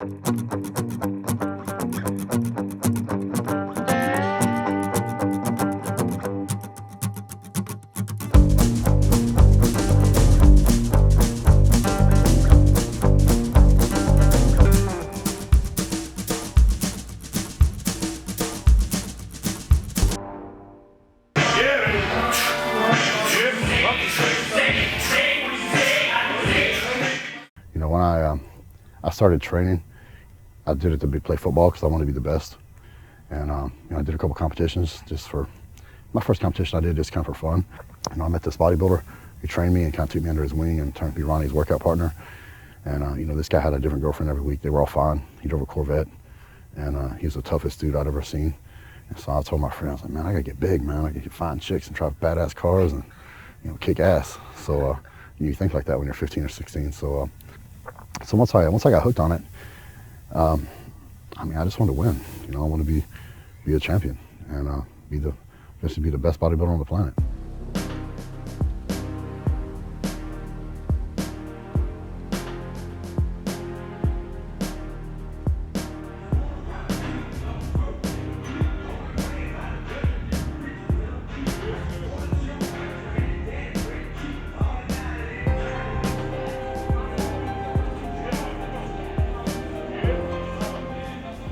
You know, when I started training, I did it to play football because I wanted to be the best. And you know, I did a couple competitions just for, my first competition I did just kind of for fun. You know, I met this bodybuilder who trained me and kind of took me under his wing and turned to be Ronnie's workout partner. And you know, this guy had a different girlfriend every week. They were all fine. He drove a Corvette, and he was the toughest dude I'd ever seen. And so I told my friend, I was like, man, I gotta get big, man. I gotta find chicks and drive badass cars and, you know, kick ass. So you think like that when you're 15 or 16. So once I got hooked on it, I mean, I just wanted to win. You know, I want to be a champion and be the best bodybuilder on the planet.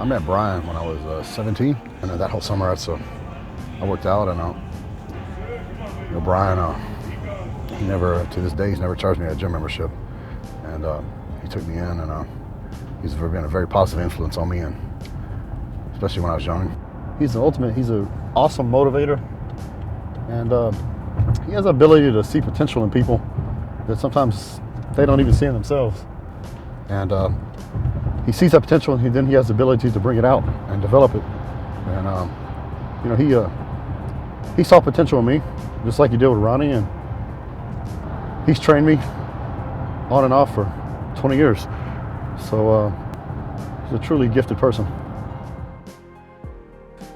I met Brian when I was 17, and that whole summer I worked out, and you know, Brian, he never, to this day, he's never charged me a gym membership, and he took me in, and he's been a very positive influence on me, and especially when I was young. He's an awesome motivator, and he has the ability to see potential in people that sometimes they don't even see in themselves, and he sees that potential, and then he has the ability to bring it out and develop it. And you know, he saw potential in me, just like he did with Ronnie, and he's trained me on and off for 20 years. So he's a truly gifted person.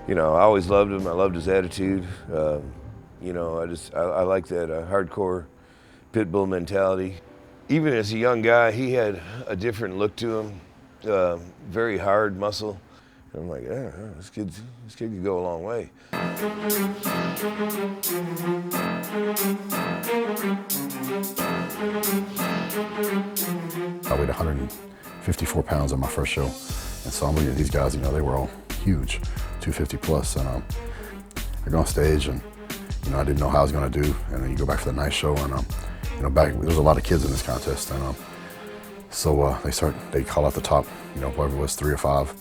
You know, I always loved him. I loved his attitude. You know, I like that hardcore pit bull mentality. Even as a young guy, he had a different look to him. Very hard muscle. And I'm like, yeah, this kid could go a long way. I weighed 154 pounds on my first show. And so I'm looking at these guys, you know, they were all huge, 250 plus. And I go on stage and, you know, I didn't know how I was gonna do. And then you go back for the night show and, you know, there was a lot of kids in this contest. And so they call out the top, you know, whoever it was, 3 or 5.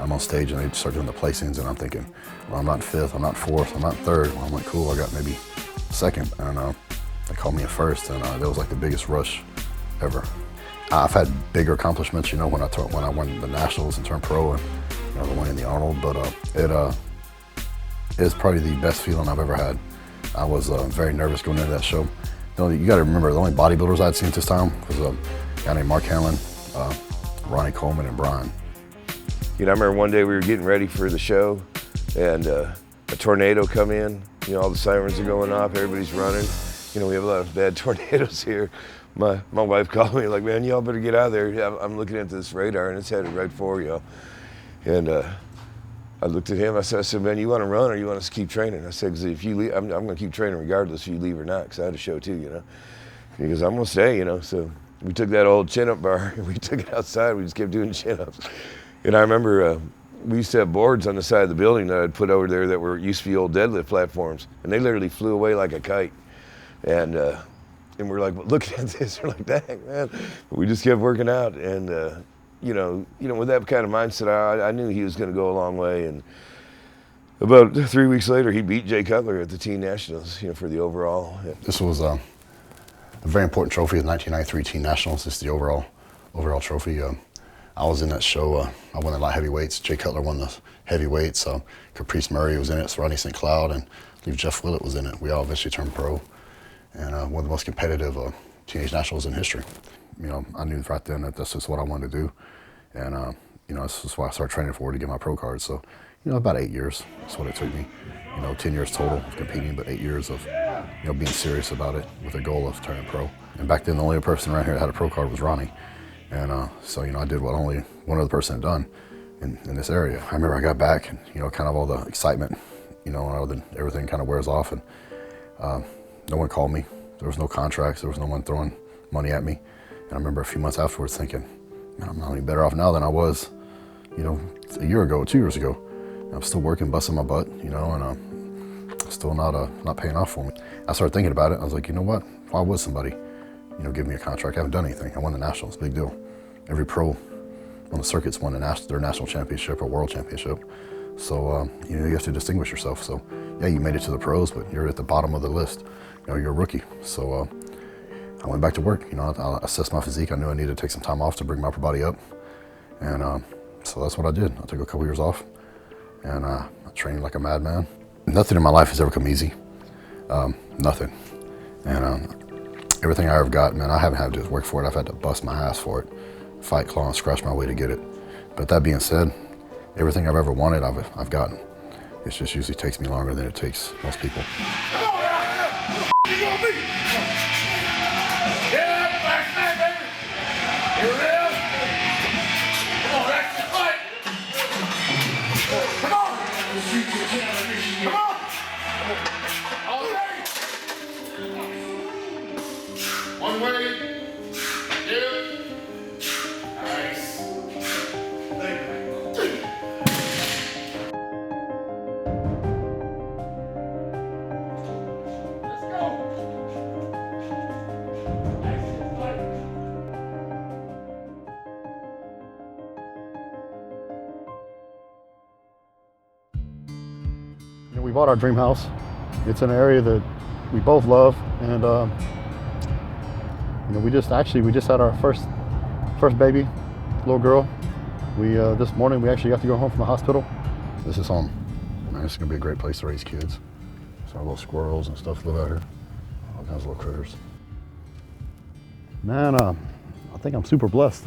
I'm on stage and they start doing the placings and I'm thinking, well, I'm not 5th, I'm not 4th, I'm not 3rd. Well, I'm like, cool, I got maybe 2nd. And they called me a 1st, and that was like the biggest rush ever. I've had bigger accomplishments, you know, when I won the nationals and turned pro, and, you know, the one in the Arnold, but it is probably the best feeling I've ever had. I was very nervous going into that show. You got to remember, the only bodybuilders I'd seen at this time was a guy named Mark Hanlon, Ronnie Coleman, and Brian. You know, I remember one day we were getting ready for the show, and a tornado come in. You know, all the sirens are going off, everybody's running. You know, we have a lot of bad tornadoes here. My wife called me like, man, y'all better get out of there. I'm looking at this radar and it's headed right for you. And I looked at him, I said, man, you want to run or you want us to keep training? I said, because if you leave, I'm going to keep training regardless if you leave or not, because I had a show too, you know. He goes, I'm going to stay, you know. So we took that old chin-up bar and we took it outside. We just kept doing chin-ups. And I remember we used to have boards on the side of the building that I'd put over there that used to be old deadlift platforms. And they literally flew away like a kite. And we're like, well, look at this. We're like, dang, man. But we just kept working out. And, you know, with that kind of mindset, I knew he was going to go a long way. And about 3 weeks later, he beat Jay Cutler at the Teen Nationals, you know, for the overall. This was a very important trophy, the 1993 Teen Nationals. This is the overall trophy. I was in that show. I won the light heavyweights. Jay Cutler won the heavyweights. Caprice Murray was in it. Rodney St. Cloud, and I believe Jeff Willett was in it. We all eventually turned pro, and one of the most competitive teenage nationals in history. You know, I knew right then that this is what I wanted to do, and you know, this is why I started training for to get my pro card. So, you know, about 8 years. That's what it took me. You know, 10 years total of competing, but 8 years of, you know, being serious about it with a goal of turning pro. And back then, the only person around here that had a pro card was Ronnie. And so, I did what only one other person had done in this area. I remember I got back and, kind of all the excitement, everything kind of wears off, and no one called me. There was no contracts. There was no one throwing money at me. And I remember a few months afterwards thinking, man, I'm not any better off now than I was, a year ago, 2 years ago. I'm still working, busting my butt, and still not paying off for me. I started thinking about it. I was like, you know what? Why would somebody, give me a contract? I haven't done anything. I won the Nationals, big deal. Every pro on the circuits won their national championship or world championship. So, you have to distinguish yourself. So, yeah, you made it to the pros, but you're at the bottom of the list. You're a rookie. So, I went back to work. I assessed my physique. I knew I needed to take some time off to bring my upper body up. And so that's what I did. I took a couple years off, and I trained like a madman. Nothing in my life has ever come easy. Nothing. And everything I ever got, man, I haven't had to work for it. I've had to bust my ass for it, fight, claw, and scratch my way to get it. But that being said, everything I've ever wanted, I've gotten. It just usually takes me longer than it takes most people. One way, two, nice. Let's go. We bought our dream house. It's an area that we both love, and we just had our first baby, little girl. We this morning we actually got to go home from the hospital. This is home. Man, this is gonna be a great place to raise kids. So our little squirrels and stuff live out here. All kinds of little critters. Man, I think I'm super blessed.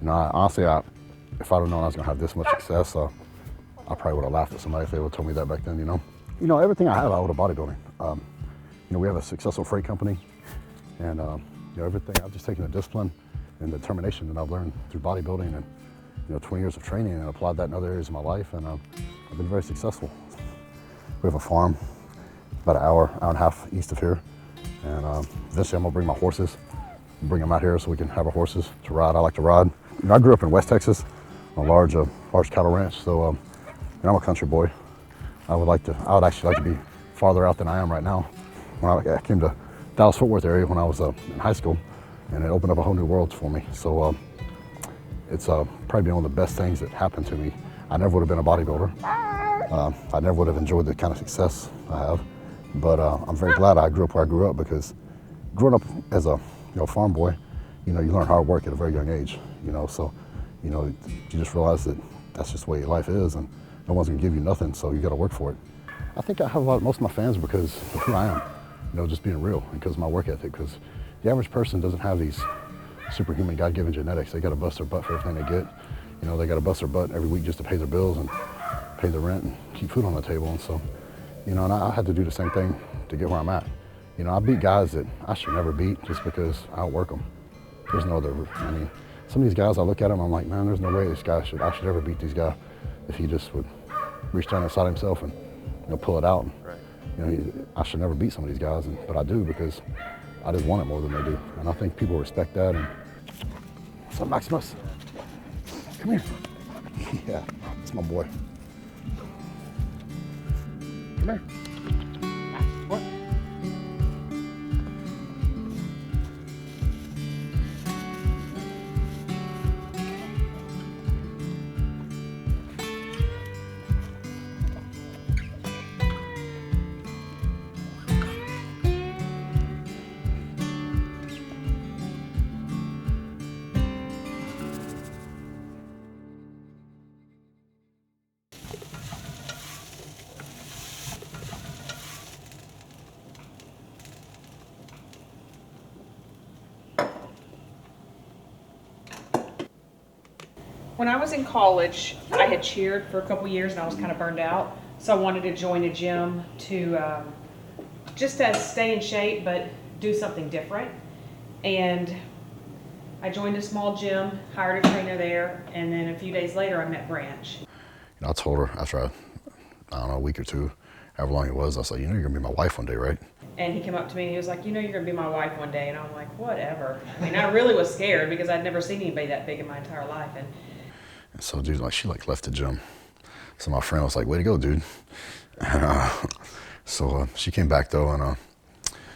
Honestly, if I'd have known I was gonna have this much success, I probably would have laughed at somebody if they would have told me that back then. Everything I have, I would have bodybuilding. We have a successful freight company. And everything, I've just taken the discipline and the determination that I've learned through bodybuilding and 20 years of training, and applied that in other areas of my life, and I've been very successful. We have a farm about an hour and a half east of here, and eventually I'm gonna bring my horses, bring them out here so we can have our horses to ride. I like to ride. I grew up in West Texas on a large cattle ranch, so I'm a country boy. I would actually like to be farther out than I am right now. When I came to Dallas-Fort Worth area when I was in high school, and it opened up a whole new world for me. So it's probably been one of the best things that happened to me. I never would have been a bodybuilder. I never would have enjoyed the kind of success I have. But I'm very glad I grew up where I grew up, because growing up as a farm boy, you learn hard work at a very young age. So you just realize that that's just the way life is, and no one's gonna give you nothing, so you got to work for it. I think I have most of my fans because of who I am. Just being real, and because of my work ethic, because the average person doesn't have these superhuman God-given genetics. They got to bust their butt for everything they get. They got to bust their butt every week just to pay their bills and pay the rent and keep food on the table. And so, and I had to do the same thing to get where I'm at. I beat guys that I should never beat just because I outwork them. There's no other, some of these guys, I look at them, I'm like, man, there's no way I should ever beat these guys if he just would reach down inside himself and, pull it out. Right. I should never beat some of these guys, but I do, because I just want it more than they do. And I think people respect that. And what's up, Maximus? Come here. Yeah, it's my boy. Come here. What? When I was in college, I had cheered for a couple years and I was kind of burned out. So I wanted to join a gym to just to stay in shape, but do something different. And I joined a small gym, hired a trainer there, and then a few days later I met Branch. I told her after I don't know, a week or two, however long it was, I was like, you're gonna be my wife one day, right? And he came up to me and he was like, you're gonna be my wife one day. And I'm like, whatever. I mean, I really was scared because I'd never seen anybody that big in my entire life. And so, dude, she left the gym. So my friend was like, way to go, dude. And so she came back though, and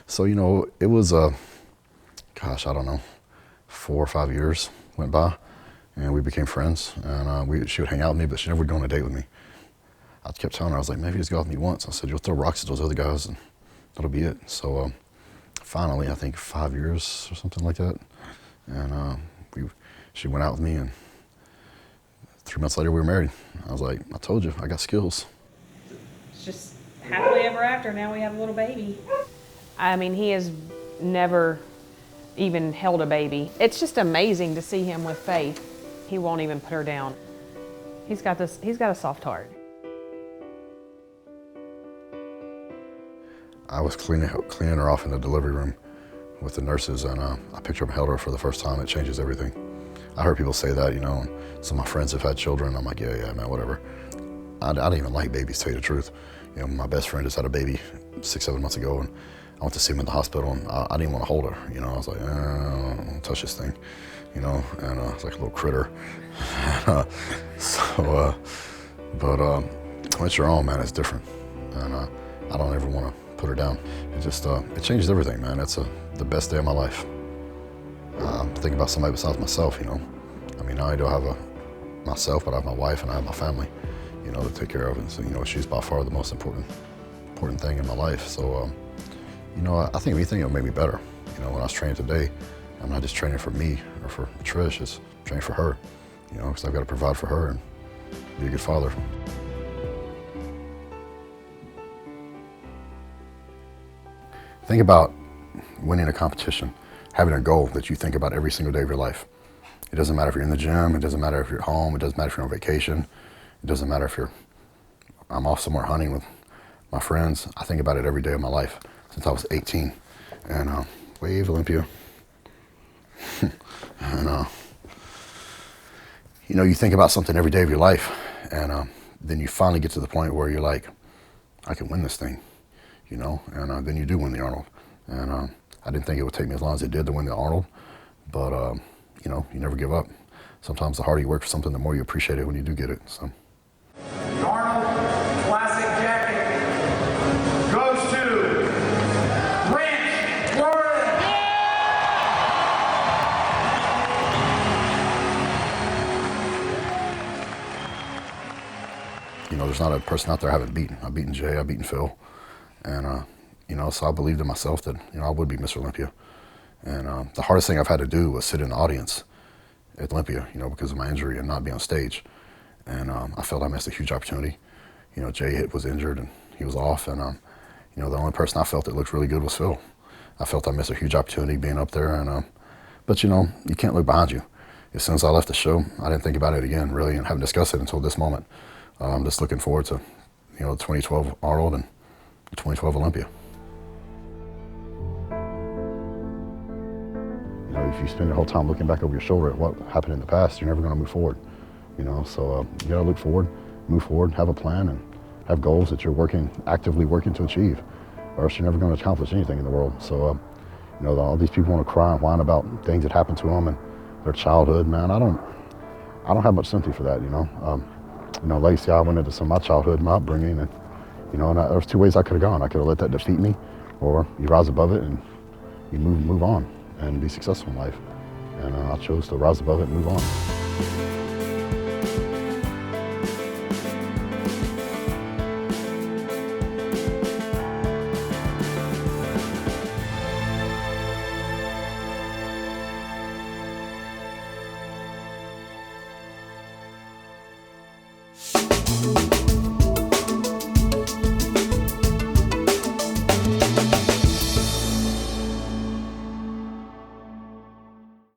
so it was gosh, I don't know, 4 or 5 years went by, and we became friends. And she would hang out with me, but she never would go on a date with me. I kept telling her, I was like, maybe just go out with me once. I said, you'll throw rocks at those other guys, and that'll be it. So finally, I think 5 years or something like that, and she went out with me, and 3 months later we were married. I was like, I told you, I got skills. It's just happily ever after. Now we have a little baby. I mean, he has never even held a baby. It's just amazing to see him with Faith. He won't even put her down. He's got a soft heart. I was cleaning her off in the delivery room with the nurses, and I picked her up and held her for the first time. It changes everything. I heard people say that, and some of my friends have had children. I'm like, yeah, man, whatever. I didn't even like babies, to tell you the truth. My best friend just had a baby 6-7 months ago, and I went to see him in the hospital, and I didn't want to hold her. I was like, don't touch this thing, and it's like a little critter. But when it's your own, man, it's different, and I don't ever want to put her down. It just it changes everything, man. It's the best day of my life. I'm thinking about somebody besides myself, I mean, not only do I have myself, but I have my wife and I have my family, to take care of. And so, she's by far the most important thing in my life. So, I think anything will make me better. When I was training today, I'm not just training for me or for Trish, it's training for her, because I've got to provide for her and be a good father. Think about winning a competition, having a goal that you think about every single day of your life. It doesn't matter if you're in the gym, it doesn't matter if you're at home, it doesn't matter if you're on vacation, it doesn't matter if I'm off somewhere hunting with my friends. I think about it every day of my life since I was 18. And wave, Olympia. And you think about something every day of your life, and then you finally get to the point where you're like, I can win this thing, and then you do win the Arnold. And I didn't think it would take me as long as it did to win the Arnold, but you never give up. Sometimes the harder you work for something, the more you appreciate it when you do get it. So. The Arnold Classic Jacket goes to Branch, Florida. There's not a person out there I haven't beaten. I've beaten Jay, I've beaten Phil, and so I believed in myself that I would be Mr. Olympia. And the hardest thing I've had to do was sit in the audience at Olympia, because of my injury and not be on stage. And I felt I missed a huge opportunity. Jay was injured and he was off, and the only person I felt that looked really good was Phil. I felt I missed a huge opportunity being up there, and but you can't look behind you. As soon as I left the show, I didn't think about it again, really, and haven't discussed it until this moment. I'm just looking forward to, the 2012 Arnold and the 2012 Olympia. If you spend your whole time looking back over your shoulder at what happened in the past, you're never going to move forward. So you got to look forward, move forward, have a plan, and have goals that you're actively working to achieve, or else you're never going to accomplish anything in the world. So, all these people want to cry and whine about things that happened to them and their childhood. Man, I don't have much sympathy for that. Lacey, I went into some of my childhood, my upbringing, and there's two ways I could have gone. I could have let that defeat me, or you rise above it and you move on and be successful in life. And I chose to rise above it and move on.